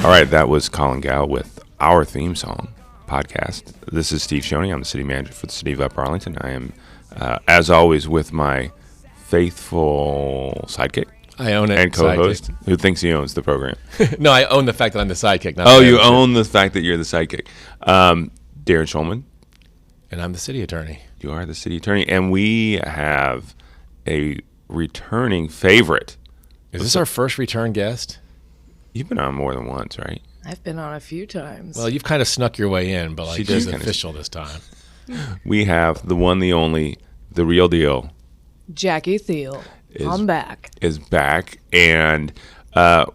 All right, that was Colin Gow with our theme song podcast. This is Steve Shoney. I'm the city manager for the city of Upper Arlington. I am, as always, with my faithful sidekick. I own it. And co-host who thinks he owns the program. No, I own the fact that I'm the sidekick. Oh, you own the fact that you're the sidekick. Darren Shulman. And I'm the city attorney. You are the city attorney. And we have a returning favorite. Is this our first return guest? You've been on more than once, right? I've been on a few times. Well, you've kind of snuck your way in, but she's official this time. We have the one, the only, the real deal. Jackie Thiel. I'm back. Is back, and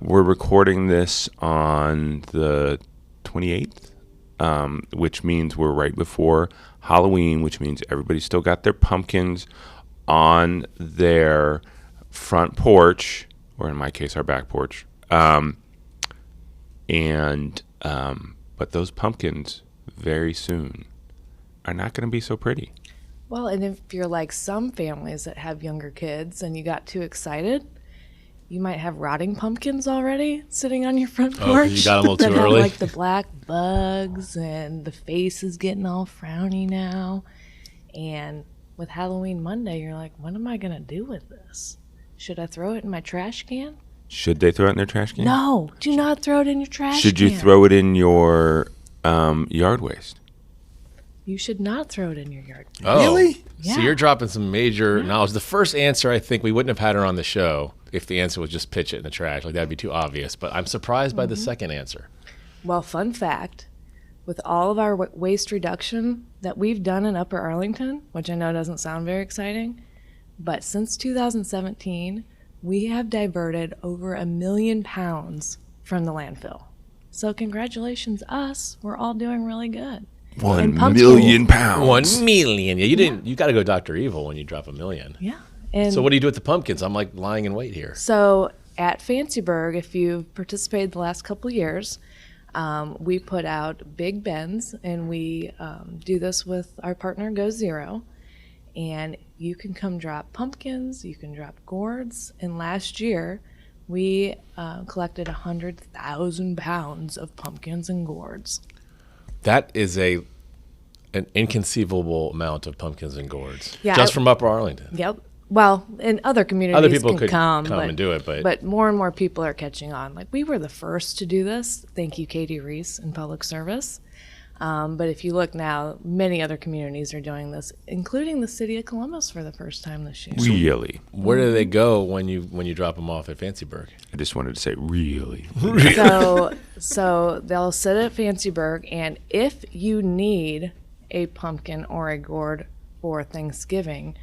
we're recording this on the 28th, which means we're right before Halloween, which means everybody's still got their pumpkins on their front porch, or in my case, our back porch. But those pumpkins very soon are not going to be so pretty. Well, and if you're like some families that have younger kids and you got too excited, you might have rotting pumpkins already sitting on your front porch. Oh, you got them a little too that early? have, like, the black bugs and the face is getting all frowny now. And with Halloween Monday, you're like, what am I going to do with this? Should I throw it in my trash can? Should they throw it in their trash can? No, do not throw it in your trash can. Should you throw it in your yard waste? You should not throw it in your yard. Oh, really? Yeah. So you're dropping some major knowledge. The first answer, I think we wouldn't have had her on the show if the answer was just pitch it in the trash. Like, that'd be too obvious. But I'm surprised by the second answer. Well, fun fact, with all of our waste reduction that we've done in Upper Arlington, which I know doesn't sound very exciting, but since 2017, we have diverted over 1 million pounds from the landfill. So congratulations, us. We're all doing really good. 1 million pounds. 1 million. Yeah, you got to go Dr. Evil when you drop 1 million. Yeah. And So what do you do with the pumpkins? I'm like lying in wait here. so at Fancyburg, if you've participated the last couple years, we put out big bins, and we do this with our partner Go Zero. And you can come drop pumpkins, you can drop gourds. And last year, we collected 100,000 pounds of pumpkins and gourds. That is an inconceivable amount of pumpkins and gourds. Yeah, Just from Upper Arlington. Yep. Well, and other communities Other people can could come and do it, but more and more people are catching on. Like, we were the first to do this. Thank you, Katie Reese, in public service. But if you look now, many other communities are doing this, including the city of Columbus for the first time this year. Really? Where do they go when you drop them off at Fancyburg? I just wanted to say really. So they'll sit at Fancyburg, and if you need a pumpkin or a gourd for Thanksgiving,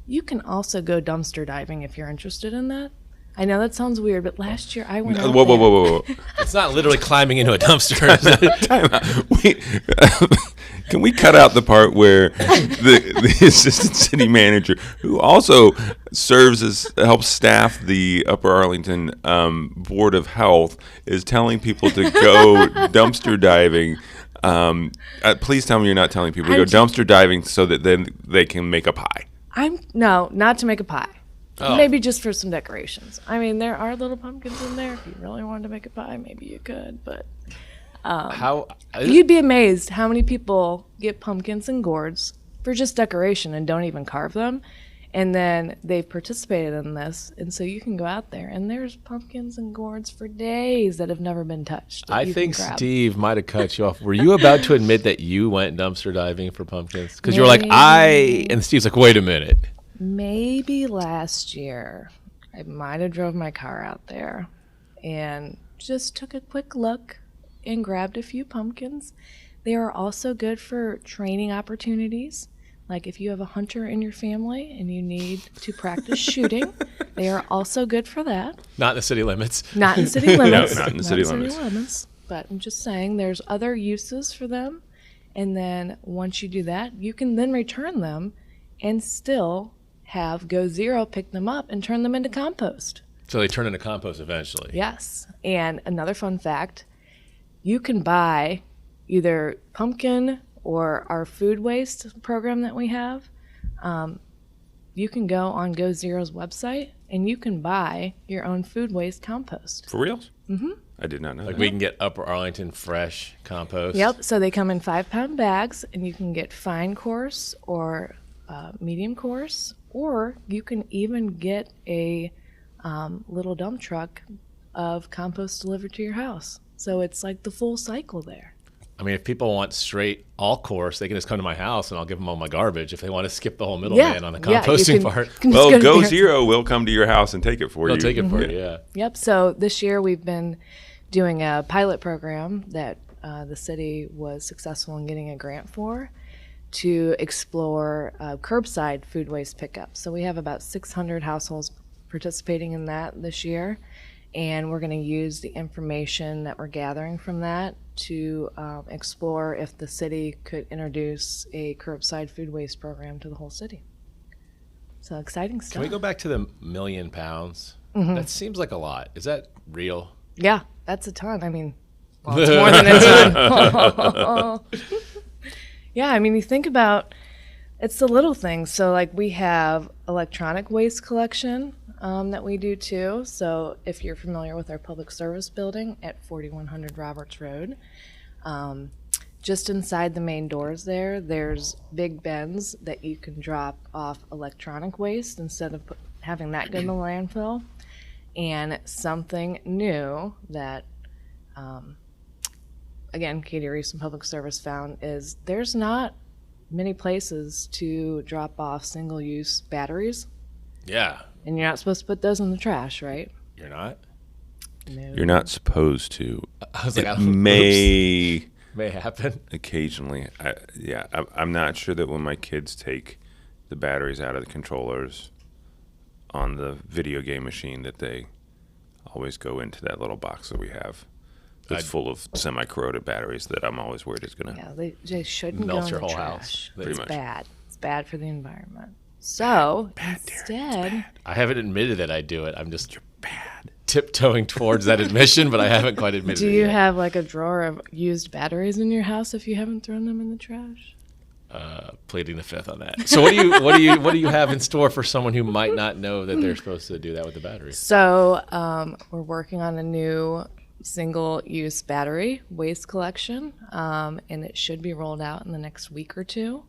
you can also go dumpster diving if you're interested in that. I know that sounds weird, but last year I went out there. Whoa. It's not literally climbing into a dumpster. Time out. Can we cut out the part where the assistant city manager, who also helps staff the Upper Arlington Board of Health, is telling people to go dumpster diving? Please tell me you're not telling people to go dumpster diving so that then they can make a pie. No, not to make a pie. Oh. Maybe just for some decorations. I mean, there are little pumpkins in there. If you really wanted to make a pie, maybe you could. But you'd be amazed how many people get pumpkins and gourds for just decoration and don't even carve them. And then they've participated in this. And so you can go out there, and there's pumpkins and gourds for days that have never been touched. I think Steve might have cut you off. Were you about to admit that you went dumpster diving for pumpkins? Because you were like, and Steve's like, wait a minute. Maybe last year, I might have drove my car out there and just took a quick look and grabbed a few pumpkins. They are also good for training opportunities. Like if you have a hunter in your family and you need to practice shooting, they are also good for that. Not in the city limits. Not in city limits. No, not in the city limits. But I'm just saying there's other uses for them. And then once you do that, you can then return them and still have Go Zero pick them up and turn them into compost. So they turn into compost eventually. Yes. And another fun fact, you can buy either pumpkin or our food waste program that we have. You can go on Go Zero's website and you can buy your own food waste compost. For real? Mm-hmm. I did not know Like that. we can get Upper Arlington fresh compost. Yep. So they come in 5-pound bags, and you can get fine coarse or medium coarse, or you can even get a little dump truck of compost delivered to your house. So it's like the full cycle there. I mean, if people want straight all course, they can just come to my house and I'll give them all my garbage. If they want to skip the whole middleman on the composting part, Well, Go Zero will come to your house and take it for they'll you. take it for you, yeah. Yep. So this year we've been doing a pilot program that the city was successful in getting a grant for to explore curbside food waste pickup. So we have about 600 households participating in that this year, and we're going to use the information that we're gathering from that to explore if the city could introduce a curbside food waste program to the whole city. So exciting stuff. Can we go back to the 1 million pounds? That seems like a lot. Is that real? Yeah, that's a ton. I mean, well, it's more than a ton. Yeah, I mean, you think about it's the little things. So, like, we have electronic waste collection that we do too. So, if you're familiar with our public service building at 4100 Roberts Road, just inside the main doors there's big bins that you can drop off electronic waste instead of having that go in the landfill. And something new that, again, Katie Reese from Public Service found is there's not many places to drop off single-use batteries. Yeah. And you're not supposed to put those in the trash, right? You're not? No. You're not supposed to. I was like, It oops. may May happen. occasionally. I'm not sure that when my kids take the batteries out of the controllers on the video game machine that they always go into that little box that we have. It's full of semi-corroded batteries that I'm always worried is going to. Yeah, they shouldn't Melt go in your the whole trash. house. Pretty It's much. bad. It's bad for the environment. So Bad, Darren, it's instead, bad. I haven't admitted that I do it. I'm just Bad. tiptoeing towards that admission, but I haven't quite admitted do it you yet. have like a drawer of used batteries in your house if you haven't thrown them in the trash? Pleading the fifth on that. So what do you have in store for someone who might not know that they're supposed to do that with the batteries? So we're working on a new single-use battery waste collection, and it should be rolled out in the next week or two.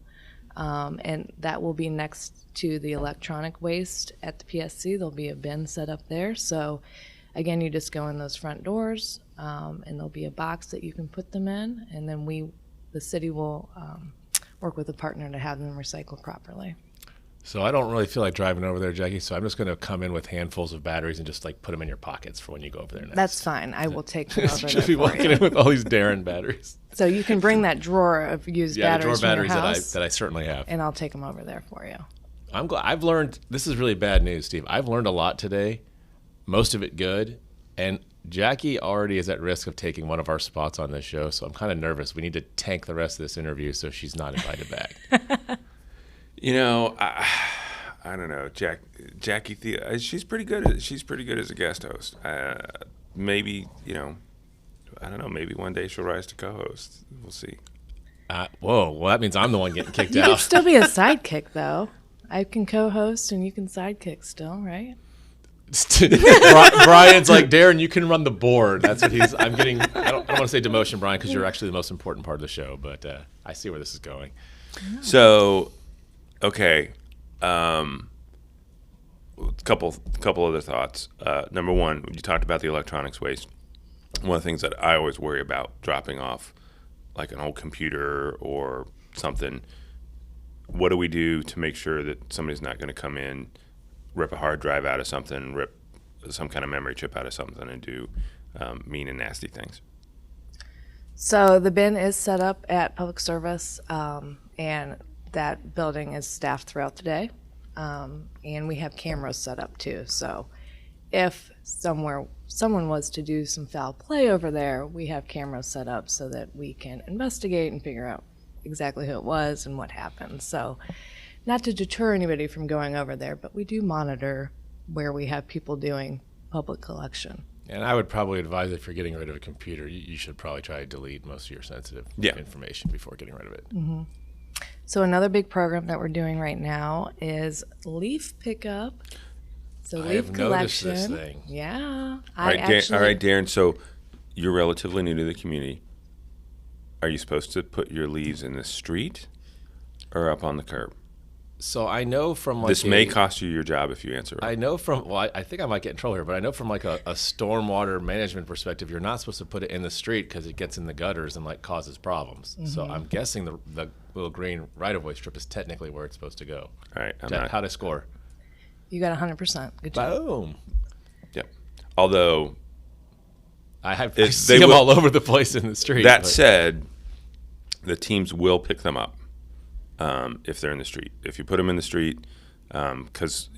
And that will be next to the electronic waste at the PSC. There'll be a bin set up there. So again, you just go in those front doors, and there'll be a box that you can put them in, and then the city will work with a partner to have them recycled properly. So I don't really feel like driving over there, Jackie, so I'm just going to come in with handfuls of batteries and just like put them in your pockets for when you go over there next. That's fine. I will take them over just there be for walking you. in with all these Darren batteries. So you can bring that drawer of used Yeah, the drawer batteries from your batteries house, that I certainly have. and I'll take them over there for you. I'm glad I've learned. This is really bad news, Steve. I've learned a lot today, most of it good, and Jackie already is at risk of taking one of our spots on this show, so I'm kind of nervous. We need to tank the rest of this interview so she's not invited back. You know, I don't know, Jackie Thiel. She's pretty good. She's pretty good as a guest host. Maybe I don't know. Maybe one day she'll rise to co-host. We'll see. Whoa, well that means I'm the one getting kicked You can out. still be a sidekick, though. I can co-host, and you can sidekick still, right? Brian's like, Darren, you can run the board. That's what he's. I'm getting. I don't want to say demotion, Brian, because you're actually the most important part of the show. But I see where this is going. So, okay. Couple other thoughts. Number one, you talked about the electronics waste. One of the things that I always worry about dropping off, like an old computer or something. What do we do to make sure that somebody's not going to come in, rip a hard drive out of something, rip some kind of memory chip out of something, and do mean and nasty things? So the bin is set up at Public Service, and that building is staffed throughout the day. And we have cameras set up too. So if someone was to do some foul play over there, we have cameras set up so that we can investigate and figure out exactly who it was and what happened. So not to deter anybody from going over there, but we do monitor where we have people doing public collection. And I would probably advise if you're getting rid of a computer, you should probably try to delete most of your sensitive information before getting rid of it. Mm-hmm. So another big program that we're doing right now is leaf pickup. So I leaf have collection. noticed this thing. Yeah. All right, Darren. So you're relatively new to the community. Are you supposed to put your leaves in the street or up on the curb? So I know from like This may cost you your job if you answer it. I know from, well, I think I might get in trouble here, but I know from like a stormwater management perspective, you're not supposed to put it in the street because it gets in the gutters and like causes problems. So I'm guessing the little green right-of-way strip is technically where it's supposed to go. All right. How to score? You got 100%. Good job. Boom. Yep. Although I see them all over the place in the street. That said, the teams will pick them up if they're in the street. If you put them in the street, because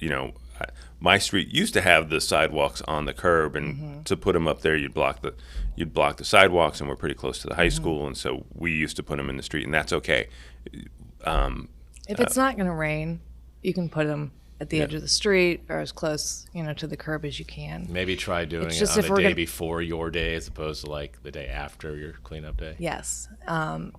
my street used to have the sidewalks on the curb, and to put them up there, you'd block the sidewalks, and we're pretty close to the high school, and so we used to put them in the street, and that's okay. If it's not going to rain, you can put them at the edge of the street or as close, to the curb as you can. Maybe try doing it on the day before your day as opposed to like the day after your cleanup day. Yes. And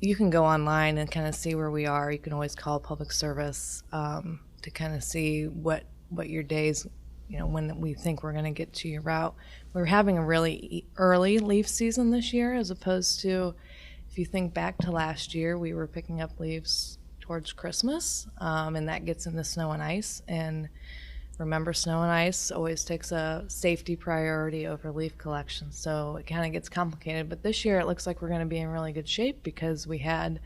you can go online and kind of see where we are. You can always call public service to kind of see what your days, when we think we're going to get to your route. We're having a really early leaf season this year as opposed to, if you think back to last year, we were picking up leaves towards Christmas, and that gets into snow and ice. And remember, snow and ice always takes a safety priority over leaf collection, so it kind of gets complicated. But this year it looks like we're going to be in really good shape because we had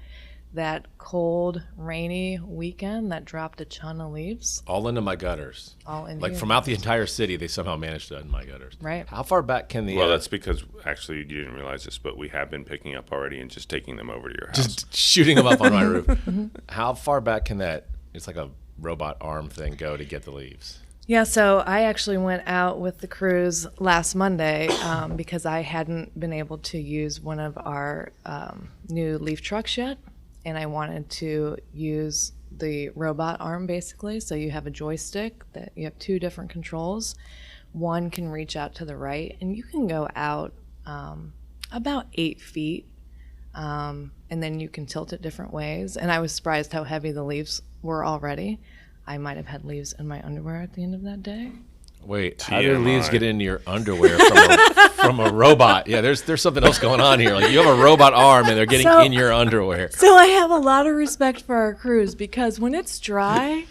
that cold, rainy weekend that dropped a ton of leaves. All into my gutters. All into like from out the entire city, they somehow managed to in my gutters. Right. How far back can the... Well, that's because, actually, you didn't realize this, but we have been picking up already and just taking them over to your house. Just shooting them up on my roof. How far back can that, it's like a robot arm thing, go to get the leaves? Yeah, so I actually went out with the crews last Monday because I hadn't been able to use one of our new leaf trucks yet. And I wanted to use the robot arm, basically. So you have a joystick that you have two different controls. One can reach out to the right, and you can go out about 8 feet, and then you can tilt it different ways. And I was surprised how heavy the leaves were already. I might have had leaves in my underwear at the end of that day. Wait, how do leaves get into your underwear from a robot? Yeah, there's something else going on here. Like you have a robot arm and they're getting in your underwear. So I have a lot of respect for our crews because when it's dry,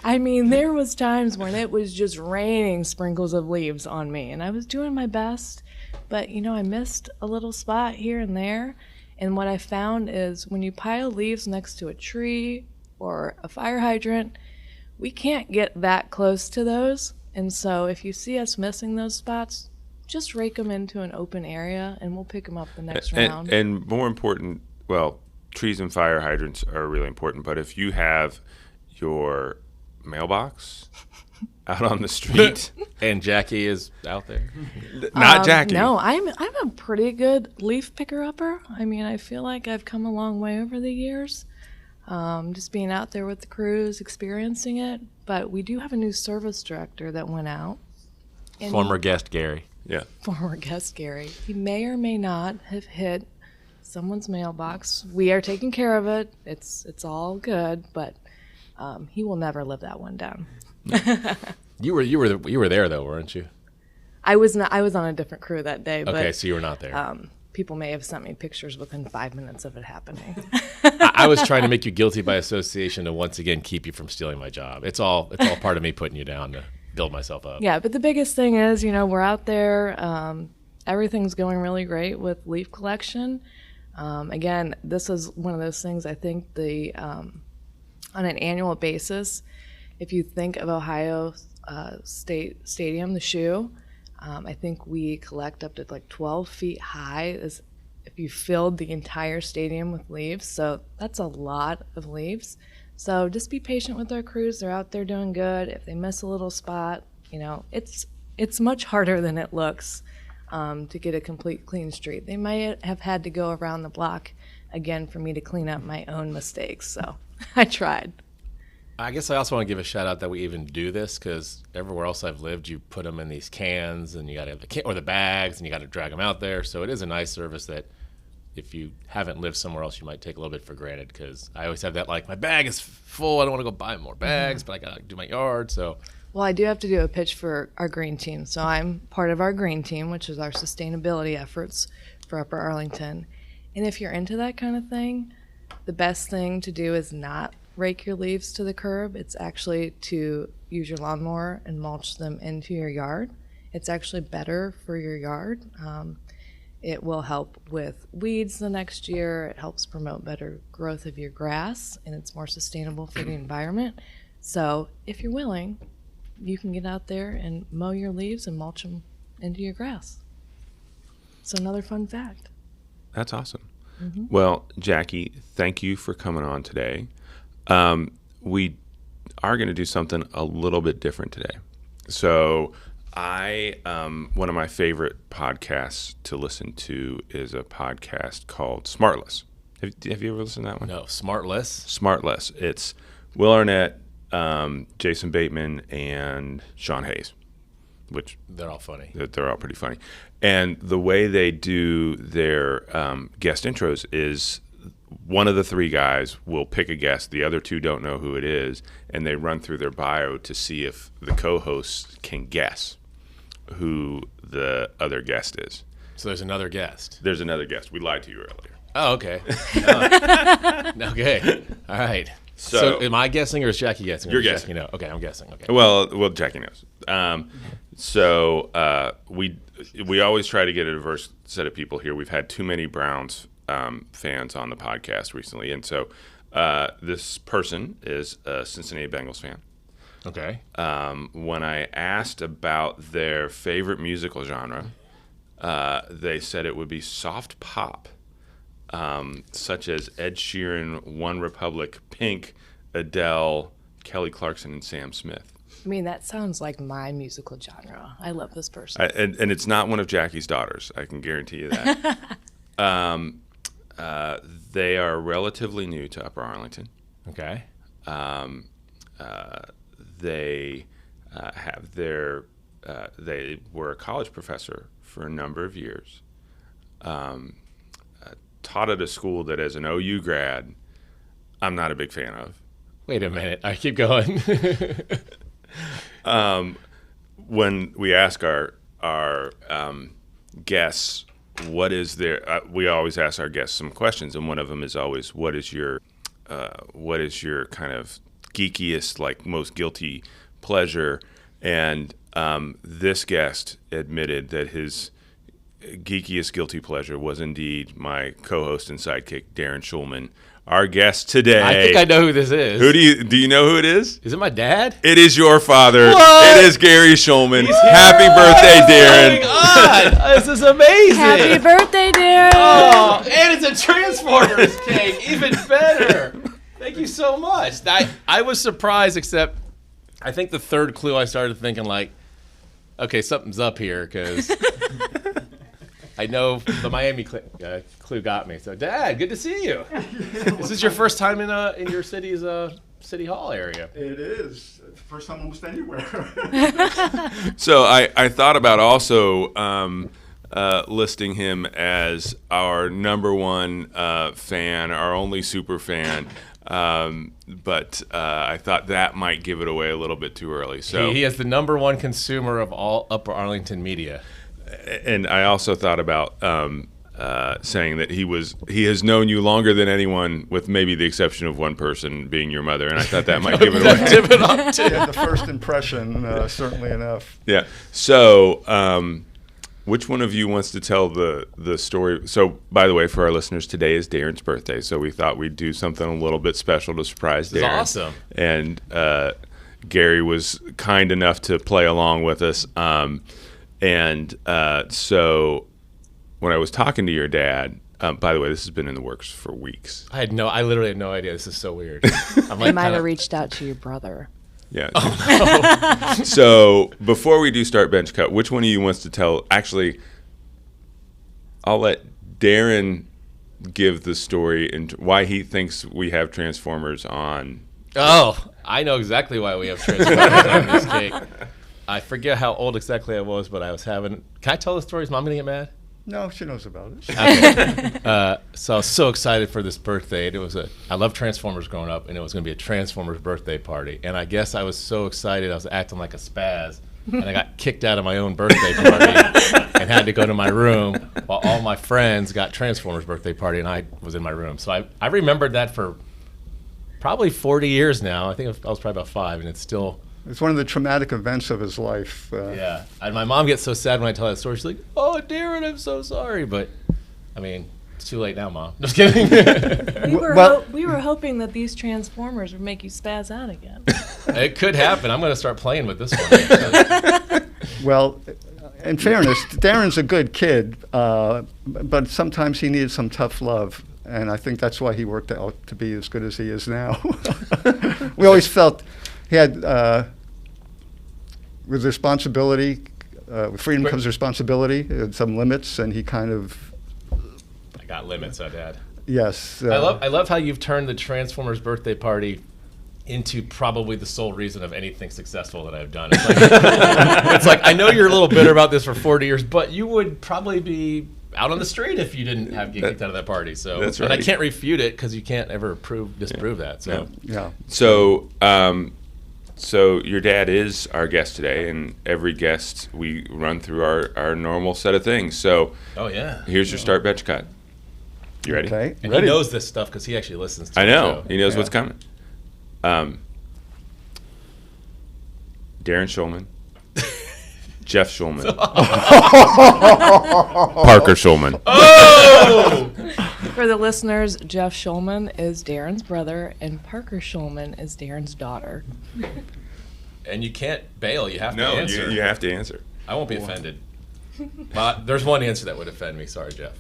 I mean, there was times when it was just raining sprinkles of leaves on me, and I was doing my best, but I missed a little spot here and there. And what I found is when you pile leaves next to a tree or a fire hydrant, we can't get that close to those. And so if you see us missing those spots, just rake them into an open area and we'll pick them up the next round. And more important, well, trees and fire hydrants are really important, but if you have your mailbox out on the street. And Jackie is out there. Not Jackie. No, I'm a pretty good leaf picker-upper. I mean, I feel like I've come a long way over the years. Just being out there with the crews, experiencing it. But we do have a new service director that went out. Former guest Gary. Yeah. Former guest Gary. He may or may not have hit someone's mailbox. We are taking care of it. It's all good, but he will never live that one down. You were there though, weren't you? I was not. I was on a different crew that day. Okay, but, so you were not there. People may have sent me pictures within 5 minutes of it happening. I was trying to make you guilty by association to once again keep you from stealing my job. It's all part of me putting you down to build myself up. Yeah, but the biggest thing is, we're out there. Everything's going really great with leaf collection. Again, this is one of those things I think on an annual basis, if you think of Ohio State Stadium, the shoe, I think we collect up to like 12 feet high as if you filled the entire stadium with leaves. So that's a lot of leaves. So just be patient with our crews. They're out there doing good. If they miss a little spot, it's much harder than it looks to get a complete clean street. They might have had to go around the block again for me to clean up my own mistakes. So I tried. I guess I also want to give a shout out that we even do this because everywhere else I've lived, you put them in these cans and you got to have the bags and you got to drag them out there. So it is a nice service that if you haven't lived somewhere else, you might take a little bit for granted because I always have that like my bag is full. I don't want to go buy more bags, but I got to do my yard. So Well, I do have to do a pitch for our green team. So I'm part of our green team, which is our sustainability efforts for Upper Arlington. And if you're into that kind of thing, the best thing to do is not rake your leaves to the curb. It's actually to use your lawnmower and mulch them into your yard. It's actually better for your yard. It will help with weeds the next year. It helps promote better growth of your grass, and it's more sustainable for the environment. So if you're willing, you can get out there and mow your leaves and mulch them into your grass. So another fun fact. That's awesome. Well, Jackie, thank you for coming on today. We are going to do something a little bit different today. So one of my favorite podcasts to listen to is a podcast called Smartless. Have you ever listened to that one? No, Smartless. Smartless. It's Will Arnett, Jason Bateman, and Sean Hayes, which They're all funny. they're all pretty funny. And the way they do their guest intros is one of the three guys will pick a guest, the other two don't know who it is, and they run through their bio to see if the co-hosts can guess who the other guest is. So there's another guest. There's another guest. We lied to you earlier. Oh, okay. Okay. All right. So am I guessing or is Jackie guessing? You're Or does guessing. Jackie know? Okay, I'm guessing. Okay. Well, Jackie knows. We always try to get a diverse set of people here. We've had too many Browns fans on the podcast recently, and so this person is a Cincinnati Bengals fan. Okay. When I asked about their favorite musical genre, they said it would be soft pop, such as Ed Sheeran, One Republic, Pink, Adele, Kelly Clarkson, and Sam Smith. I mean, that sounds like my musical genre. I love this person. And it's not one of Jackie's daughters. I can guarantee you that. They are relatively new to Upper Arlington. Okay. They they were a college professor for a number of years. Taught at a school that, as an OU grad, I'm not a big fan of. Wait a minute. I keep going. When we ask our guests what is their, we always ask our guests some questions, and one of them is always, what is your kind of geekiest, like most guilty pleasure? And this guest admitted that his geekiest guilty pleasure was indeed my co-host and sidekick, Darren Shulman, our guest today. I think I know who this is. Who do you know who it is? Is it my dad? It is your father. What? It is Gary Shulman. Happy birthday, Darren. Oh my God, this is amazing. Happy birthday, Darren! Oh, and it's a Transformers cake. Even better. Thank you so much. I was surprised, except I think the third clue I started thinking like, okay, something's up here because I know the Miami clue got me. So, Dad, good to see you. Is this your first time in your city's city hall area? It is. It's the first time almost anywhere. So I thought about also listing him as our number one fan, our only super fan. But I thought that might give it away a little bit too early. So He is the number one consumer of all Upper Arlington media. And I also thought about saying that he has known you longer than anyone, with maybe the exception of one person being your mother, and I thought that might give it away. Tip it off, too. Yeah, the first impression, certainly enough. Yeah. So, which one of you wants to tell the story? So, by the way, for our listeners, today is Darren's birthday, so we thought we'd do something a little bit special to surprise This is Darren. awesome. And Gary was kind enough to play along with us. So when I was talking to your dad, by the way, this has been in the works for weeks. I literally had no idea. This is so weird. I'm I like, might kinda- have reached out to your brother. Yeah. So before we do start bench cut, which one of you wants to tell? Actually, I'll let Darren give the story and why he thinks we have Transformers on. Oh, I know exactly why we have Transformers on this cake. I forget how old exactly I was, but I was having. Can I tell the story? Is Mom gonna get mad? No, she knows about it. Okay. So I was so excited for this birthday. I loved Transformers growing up, and it was going to be a Transformers birthday party. And I guess I was so excited, I was acting like a spaz, and I got kicked out of my own birthday party and had to go to my room while all my friends got Transformers birthday party, and I was in my room. So I remembered that for probably 40 years now. I think I was probably about 5, and it's still... It's one of the traumatic events of his life. Yeah. And my mom gets so sad when I tell that story. She's like, "Oh, Darren, I'm so sorry." But, I mean, it's too late now, Mom. Just kidding. We were hoping that these Transformers would make you spaz out again. It could happen. I'm going to start playing with this one. Well, in fairness, Darren's a good kid, but sometimes he needed some tough love. And I think that's why he worked out to be as good as he is now. We always felt he had, with responsibility, with freedom comes responsibility, and some limits, and he kind of... I got limits, Dad. Yes. I love how you've turned the Transformers birthday party into probably the sole reason of anything successful that I've done. It's like, it's like, I know you're a little bitter about this for 40 years, but you would probably be out on the street if you didn't get kicked out of that party. So that's right. And I can't refute it because you can't ever disprove that. So Yeah. So your dad is our guest today, and every guest we run through our normal set of things. So here's your start bet cut. You ready? Okay. And Ready. he knows this stuff because he actually listens to I the know. show. He knows Yeah. what's coming. Darren Shulman. Jeff Shulman. Parker Shulman. Oh! For the listeners, Jeff Shulman is Darren's brother, and Parker Shulman is Darren's daughter. And you can't bail. You have to No, answer. you have to answer. I won't be offended. There's one answer that would offend me. Sorry, Jeff.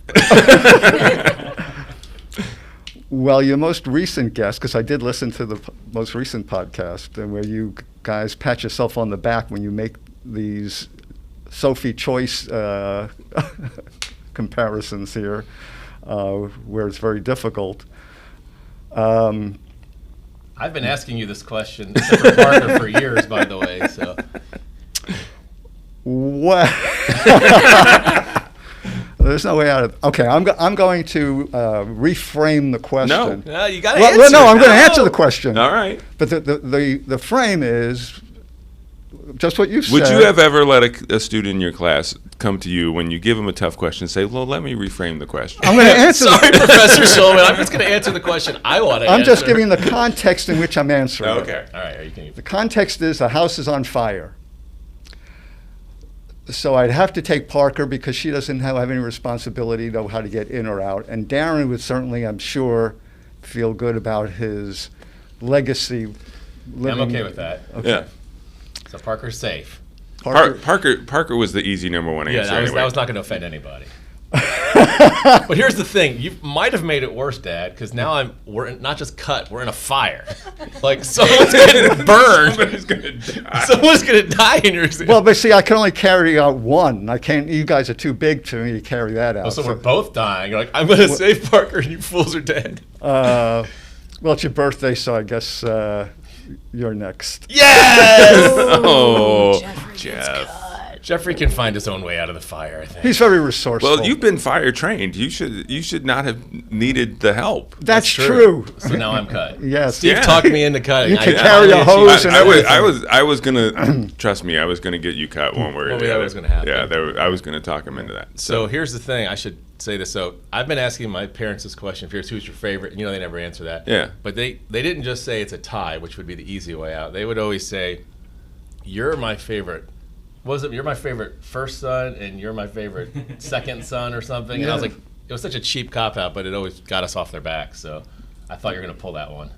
Well, your most recent guest, because I did listen to the most recent podcast, and where you guys pat yourself on the back when you make these Sophie Choice comparisons here, where it's very difficult. I've been asking you this question, except for Parker, for years, by the way. So What? There's no way out of. Okay, I'm going to reframe the question. no, you got to Well, answer. no, I'm going to answer the question. All right. But the frame is just what you said. Would you have ever let a student in your class come to you when you give them a tough question and say, "Well, let me reframe the question"? I'm going to answer. Sorry, Professor Shulman. I'm just going to answer the question I want to answer. I'm just giving the context in which I'm answering. Okay. All right, you can. The context is the house is on fire. So I'd have to take Parker because she doesn't have any responsibility to know how to get in or out. And Darren would certainly, I'm sure, feel good about his legacy. I'm okay with that. Okay. Yeah. So Parker's safe. Parker was the easy number one answer. Yeah, anyway. that was not going to offend anybody. But here's the thing: you might have made it worse, Dad, because now we're not just cut; we're in a fire. Like someone's getting burned. Somebody's gonna die. Someone's going to die in your exam. Well, but see, I can only carry out one. I can't. You guys are too big to me to carry that out. So we're both dying. You're like, I'm going to save Parker, and you fools are dead. Well, it's your birthday, so I guess you're next. Yes! Oh, Jeffrey gets Jeff. cut. Jeffrey can find his own way out of the fire, I think. He's very resourceful. Well, you've been fire trained. You should not have needed the help. That's true. So now I'm cut. Yes. Steve Yeah. talked me into cutting. You can I carry a finally hose achieved- and I was gonna trust me. I was gonna get you cut one way or Well, the that other. was gonna happen. Yeah, I was gonna talk him into that. So here's the thing. I should say this. So I've been asking my parents this question. Here's who's your favorite. And they never answer that. Yeah. But they didn't just say it's a tie, which would be the easy way out. They would always say, "You're my favorite." You're my favorite first son, and you're my favorite second son, or something. And I was like, it was such a cheap cop out, but it always got us off their back. So I thought you were gonna pull that one.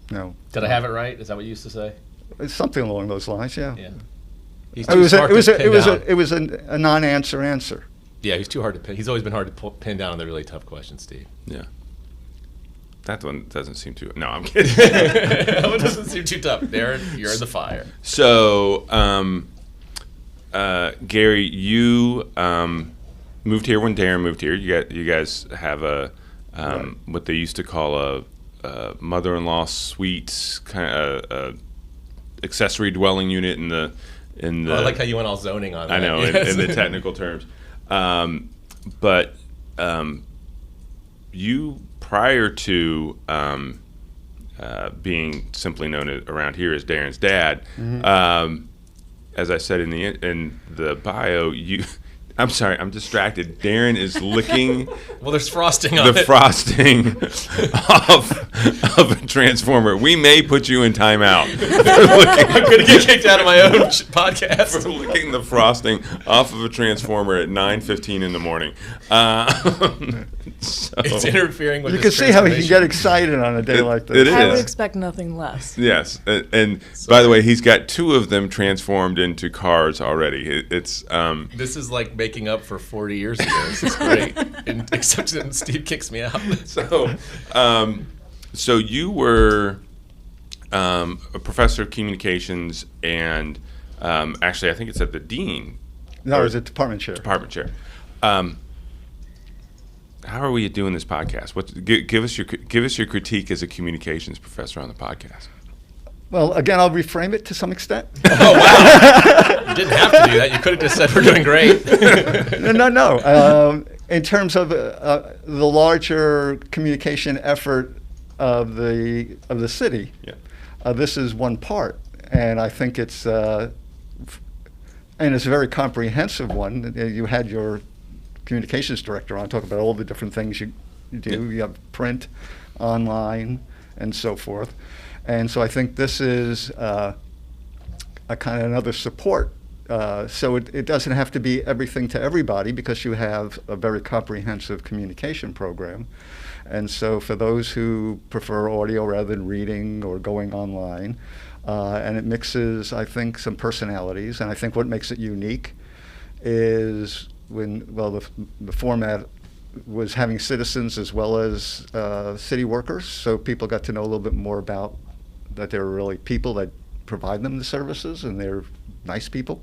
No. Did I have it right? Is that what you used to say? It's something along those lines. Yeah. Yeah. He's It too was smart to pin down. it was a non-answer answer. Yeah, he's too hard to pin. He's always been hard to pin down on the really tough questions, Steve. yeah, that one doesn't seem too. No, I'm kidding. That one doesn't seem too tough. Darren, you're in the fire. So, Gary, you moved here when Darren moved here. You guys have a what they used to call a mother-in-law suite, kind of accessory dwelling unit in the. I like how you went all zoning on that. I know Yes. in the technical terms. but you, prior to being simply known around here as Darren's dad, as I said in the bio, I'm sorry, I'm distracted. Darren is licking Well, there's frosting on the it. frosting of a transformer. We may put you in timeout I'm going to get kicked out of my own podcast. for licking the frosting off of a transformer at 9:15 in the morning. So, It's interfering with You this can see how he can transformation. get excited on a day like this. it I would is. expect nothing less. Yes, and by the way, he's got 2 of them transformed into cars already. It's This is like making up for 40 years ago. This is great. Except that Steve kicks me out. so you were a professor of communications, and actually, I think it's at the dean. No, it's a department chair. Department chair. How are we doing this podcast? Give us your critique as a communications professor on the podcast. Well, again, I'll reframe it to some extent. Oh, wow. You didn't have to do that. You could have just said we're doing great. No. In terms of the larger communication effort of the city, this is one part, and I think it's a very comprehensive one. You had your communications director on talk about all the different things you do. Yeah. You have print, online, and so forth. And so I think this is a kind of another support. So it doesn't have to be everything to everybody because you have a very comprehensive communication program. And so for those who prefer audio rather than reading or going online, and it mixes, I think, some personalities. And I think what makes it unique is the format was having citizens as well as city workers. So people got to know a little bit more about that there are really people that provide them the services, and they're nice people.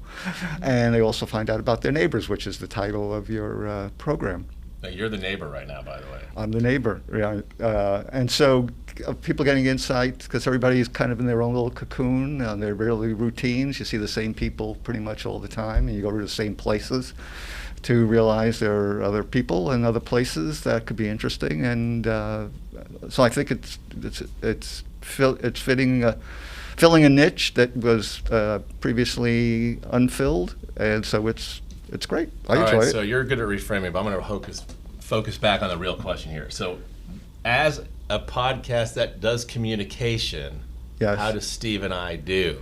And they also find out about their neighbors, which is the title of your program. Now, you're the neighbor right now, by the way. I'm the neighbor, and so people getting insight, because everybody's kind of in their own little cocoon, and they're really routines. You see the same people pretty much all the time, and you go to the same places to realize there are other people and other places that could be interesting. And so I think it's filling a niche that was previously unfilled, and so it's great. I enjoy it. So you're good at reframing, but I'm going to focus back on the real question here. So as a podcast that does communication, Yes. how does Steve and I do?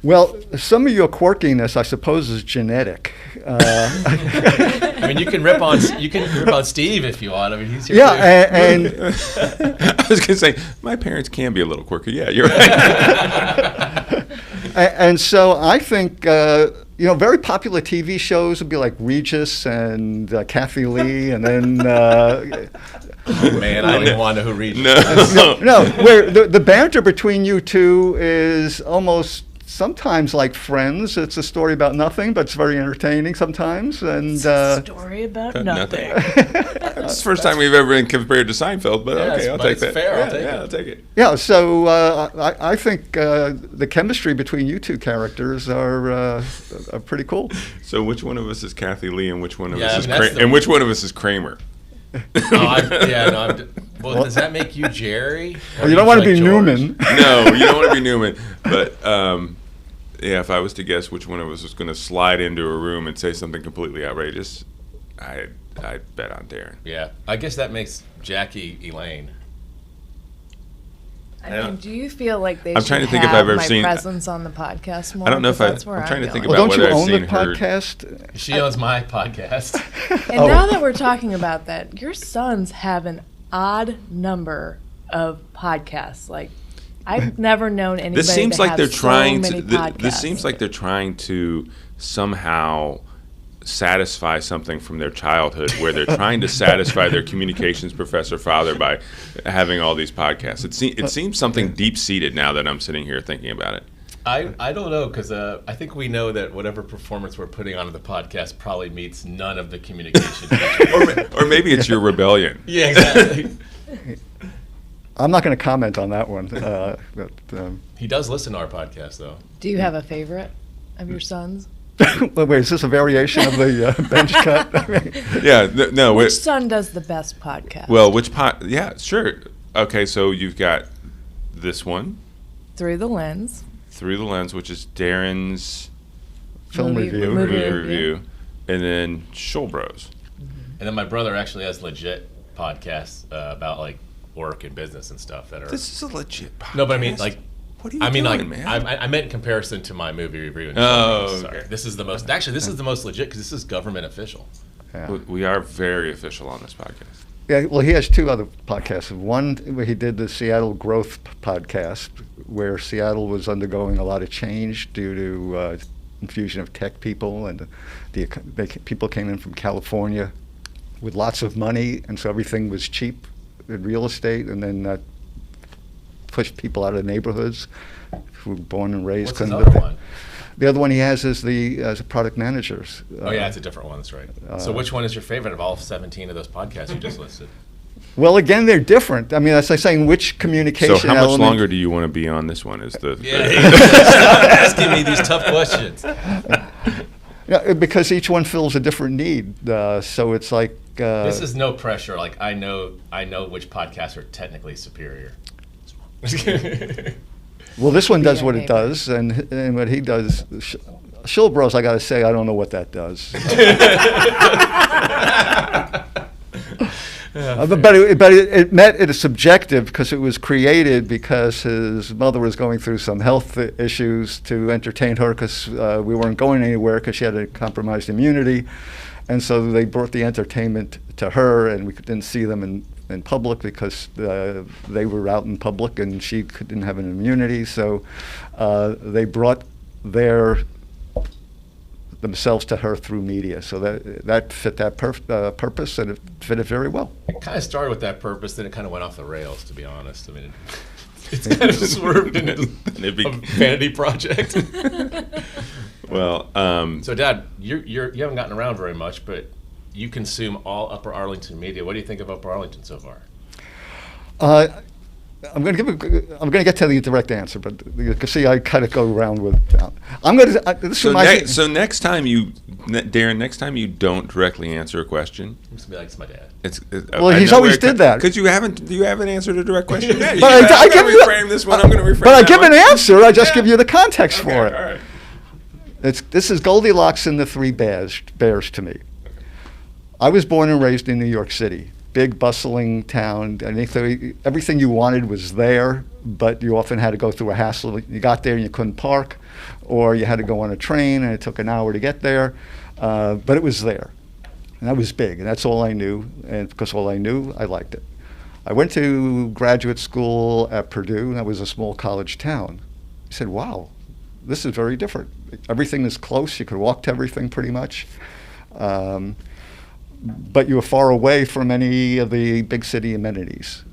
Well, some of your quirkiness, I suppose, is genetic. I mean, you can rip on Steve if you want. I mean, he's here Yeah, too. and I was going to say, my parents can be a little quirky. Yeah, you're right. and so I think very popular TV shows would be like Regis and Kathy Lee, and then Man, I don't even want to know who reads it. No. where the banter between you two is almost sometimes like Friends. It's a story about nothing, but it's very entertaining sometimes. And Story about nothing. It's the first time we've ever been compared to Seinfeld, but okay, I'll take it's that. fair, I'll take yeah, it. I'll take it. yeah, so I think the chemistry between you two characters are pretty cool. So which one of us is Kathy Lee, and which one of Yeah, us I is mean, that's the- and which one of us is Kramer? Well, does that make you Jerry? Or You don't want to like be George? Newman. No, you don't want to be Newman. But yeah, if I was to guess which one of us was going to slide into a room and say something completely outrageous, I'd bet on Darren. Yeah, I guess that makes Jackie Elaine. I mean, do you feel like they I'm should trying to think have if I've ever my seen- presence on the podcast more? I don't know if 'Cause I- that's where I'm trying to think going. Well, about don't you whether I've own the seen her- podcast? She owns my podcast. And now that we're talking about that, your sons have an odd number of podcasts. Like, I've never known anybody This seems to like have they're so trying many to. podcasts. This seems like they're trying to somehow satisfy something from their childhood, where they're trying to satisfy their communications professor father by having all these podcasts. It seems something deep seated now that I'm sitting here thinking about it. I don't know, because I think we know that whatever performance we're putting onto the podcast probably meets none of the communication features. Or maybe it's your rebellion. Yeah, exactly. I'm not going to comment on that one. But, He does listen to our podcast, though. Do you have a favorite of your sons? Wait, is this a variation of the bench cut? I mean, Yeah, no. Which son does the best podcast? Well, which pot? Yeah, sure. Okay, so you've got this one, Through the Lens. Through the Lens, which is Darren's film Movie- review. movie movie review. review, and then Shul Bros. And then my brother actually has legit podcasts about like work and business and stuff that are. This is a legit podcast. No, but I mean like. What are you I mean, doing, like, man? I meant in comparison to my movie review. And Oh, sorry. okay. This is the most. Actually, this is the most legit because this is government official. Yeah. We are very official on this podcast. Yeah, well, he has two other podcasts. One where he did the Seattle Growth podcast, where Seattle was undergoing a lot of change due to infusion of tech people, and people came in from California with lots of money, and so everything was cheap in real estate, and then that pushed people out of neighborhoods who were born and raised. What's his couldn't other live one? The other one he has is as a product managers. Oh yeah, it's a different one. That's right. So which one is your favorite of all 17 of those podcasts you just listed? Well, again, they're different. I mean, as I was saying, which communication So how much element- longer do you want to be on this one? Is the Stop asking me these tough questions. Yeah, because each one fills a different need. So it's like This is no pressure. Like I know which podcasts are technically superior. well, this one does Yeah, what it maybe. does, and what he does. Shul Bros, I got to say, I don't know what that does. But it met it is subjective because it was created because his mother was going through some health issues to entertain her because we weren't going anywhere because she had a compromised immunity, and so they brought the entertainment to her, and we didn't see them in public because they were out in public and she didn't have an immunity, so they brought themselves to her through media. So that fit that purpose, and it fit it very well. It kind of started with that purpose, then it kind of went off the rails. To be honest, I mean, it's kind of swerved into a vanity project. well? So, Dad, you haven't gotten around very much, but you consume all Upper Arlington media. What do you think of Upper Arlington so far? I'm going to get to the direct answer, but you can see I kind of go around with. I'm going to. This So, reminds me- so next time Darren, next time you don't directly answer a question, I'm just gonna be like, it's my dad. Well, he's always did that. Because you haven't answered a direct question yet. But I I'm give going you- to reframe this one. I'm going to reframe But I that give one. an answer. I just give you the context for it. All right. This is Goldilocks and the Three Bears to me. I was born and raised in New York City, big bustling town. And everything you wanted was there, but you often had to go through a hassle. You got there and you couldn't park, or you had to go on a train and it took an hour to get there. But it was there, and that was big, and that's all I knew. And because all I knew, I liked it. I went to graduate school at Purdue, and that was a small college town. I said, "Wow, this is very different. Everything is close. You could walk to everything pretty much." But you were far away from any of the big city amenities.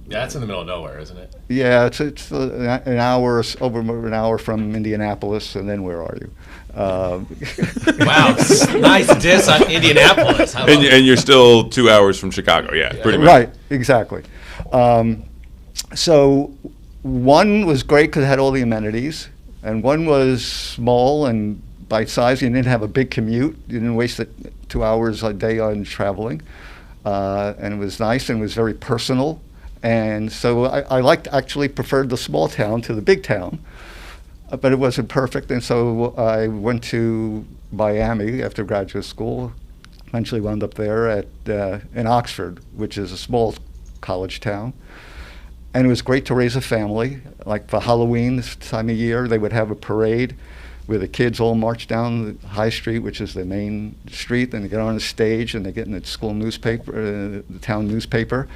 Yeah, it's in the middle of nowhere, isn't it? Yeah, it's an hour, over an hour from Indianapolis, and then where are you? Wow, nice diss on Indianapolis. I love it. And you're still 2 hours from Chicago. Yeah, pretty much. Right, exactly. So one was great because it had all the amenities, and one was small and bite-sized. You didn't have a big commute. You didn't waste 2 hours a day on traveling, and it was nice and it was very personal. And so I actually preferred the small town to the big town, but it wasn't perfect. And so I went to Miami after graduate school. Eventually wound up there in Oxford, which is a small college town. And it was great to raise a family. Like for Halloween this time of year, they would have a parade where the kids all march down the High Street, which is the main street, and they get on a stage and they get in the school newspaper, the town newspaper.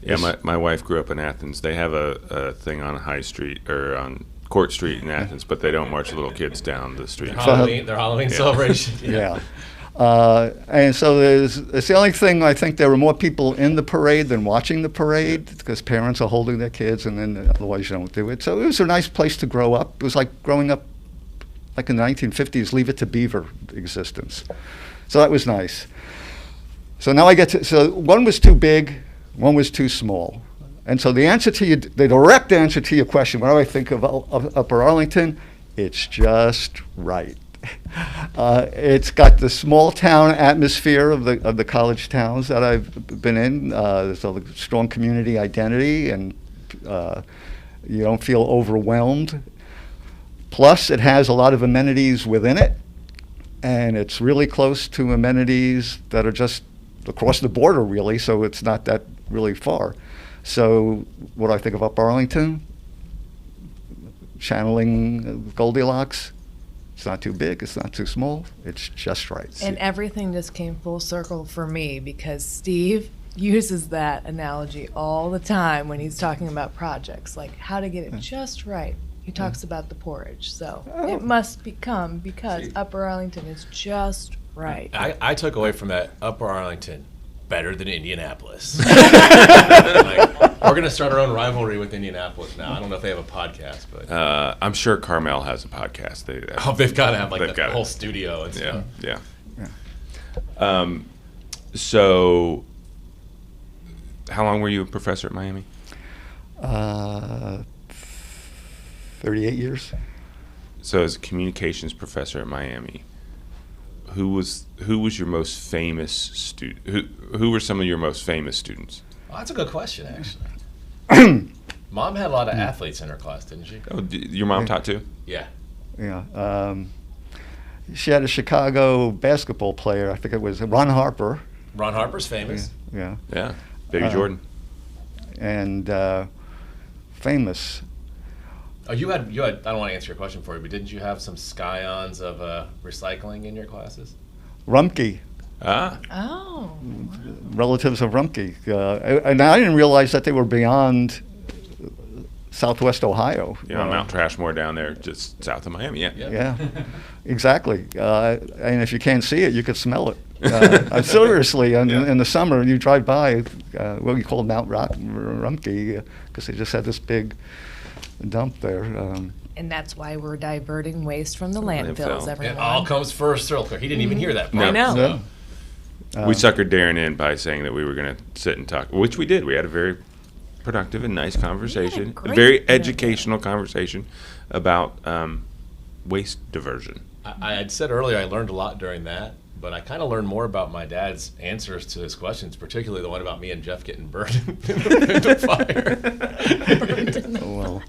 Yeah, my wife grew up in Athens. They have a thing on High Street or on Court Street in Athens, but they don't march little kids down the street. Their Halloween celebration. Yeah. And so it's the only thing. I think there were more people in the parade than watching the parade because parents are holding their kids, and then otherwise you don't do it. So it was a nice place to grow up. It was like growing up like in the 1950s, Leave It to Beaver existence. So that was nice. So now so one was too big, one was too small. And so the direct answer to your question, what do I think of Upper Arlington? It's just right. It's got the small town atmosphere of the college towns that I've been in. There's a strong community identity, and you don't feel overwhelmed. Plus, it has a lot of amenities within it, and it's really close to amenities that are just across the border, really, so it's not that really far. So what do I think of Upper Arlington? Channeling Goldilocks. It's not too big, it's not too small, it's just right. And everything just came full circle for me because Steve uses that analogy all the time when he's talking about projects, like how to get it just right. He talks about the porridge, so it must become because Upper Arlington is just right. I took away from that Upper Arlington better than Indianapolis. Like, we're going to start our own rivalry with Indianapolis now. I don't know if they have a podcast, but I'm sure Carmel has a podcast. They've got to have like the whole studio and stuff. Yeah. So, how long were you a professor at Miami? 38 years. So, as a communications professor at Miami, who was your most famous student? Who were some of your most famous students? Well, that's a good question, actually. Mom had a lot of athletes in her class, didn't she? Oh, your mom taught too? Yeah. Yeah. She had a Chicago basketball player. I think it was Ron Harper. Ron Harper's famous. Yeah. Yeah. Baby Jordan. And famous. Oh, you had. I don't want to answer your question for you, but didn't you have some scions of recycling in your classes? Rumpke. Oh. Relatives of Rumpke. And I didn't realize that they were beyond Southwest Ohio. Yeah, Mount Trashmore down there, just south of Miami. Yeah. Yeah, exactly. And if you can't see it, you could smell it. Seriously, in the summer, you drive by what we call Mount Rumpke because they just had this big dump there. And that's why we're diverting waste from the landfills, everyone. It all comes first circle. He didn't even hear that part. I know. No. We suckered Darren in by saying that we were going to sit and talk, which we did. We had a very productive and nice conversation, a very educational conversation about waste diversion. I had said earlier I learned a lot during that, but I kind of learned more about my dad's answers to his questions, particularly the one about me and Jeff getting burned in the fire. Well,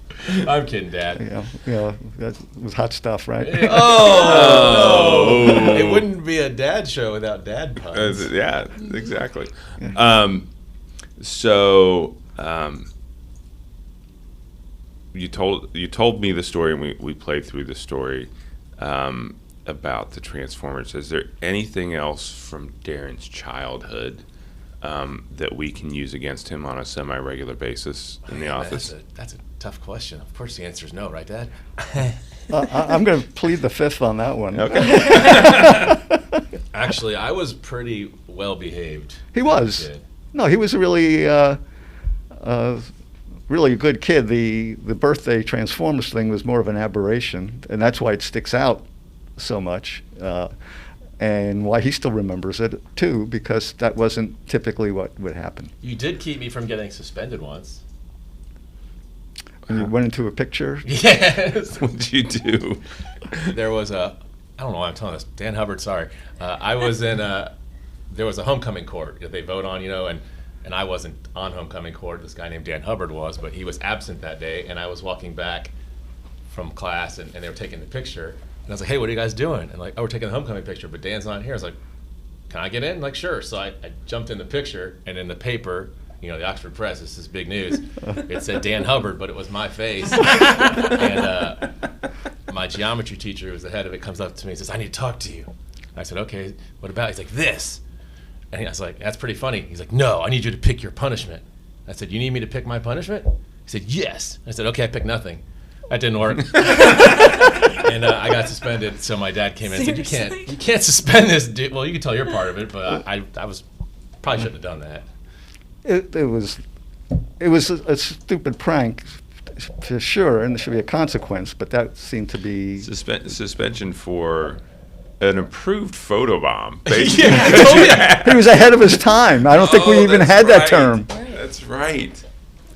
I'm kidding, Dad. Yeah, that was hot stuff, right? Oh! It wouldn't be a dad show without dad puns. Yeah, exactly. So you told me the story, and we played through the story about the Transformers. Is there anything else from Darren's childhood that we can use against him on a semi-regular basis in the office? That's a tough question. Of course the answer is no, right, Dad? I'm going to plead the fifth on that one. Okay. Actually, I was pretty well behaved. He was. No, he was a really really good kid. The birthday Transformers thing was more of an aberration, and that's why it sticks out so much, and why he still remembers it too, because that wasn't typically what would happen. You did keep me from getting suspended once. When you went into a picture? Yes. What did you do? There was I don't know why I'm telling this. Dan Hubbard, sorry. I was in there was a homecoming court that they vote on, and I wasn't on homecoming court. This guy named Dan Hubbard was, but he was absent that day, and I was walking back from class, and they were taking the picture. And I was like, hey, what are you guys doing? And like, oh, we're taking the homecoming picture, but Dan's not here. I was like, can I get in? Like, sure. So I jumped in the picture, and in the paper, the Oxford Press, this is big news. It said Dan Hubbard, but it was my face. And my geometry teacher, who was the head of it, comes up to me and says, I need to talk to you. And I said, okay, what about? He's like, this. And I was like, that's pretty funny. He's like, no, I need you to pick your punishment. I said, you need me to pick my punishment? He said, yes. I said, okay, I picked nothing. That didn't work. And I got suspended. So my dad came in and said, you can't suspend this dude. Well, you can tell your part of it, but I was probably shouldn't have done that. It was a stupid prank, for sure, and there should be a consequence. But that seemed to be suspension for an approved photobomb. He was ahead of his time. I don't think we even had that term. That's right.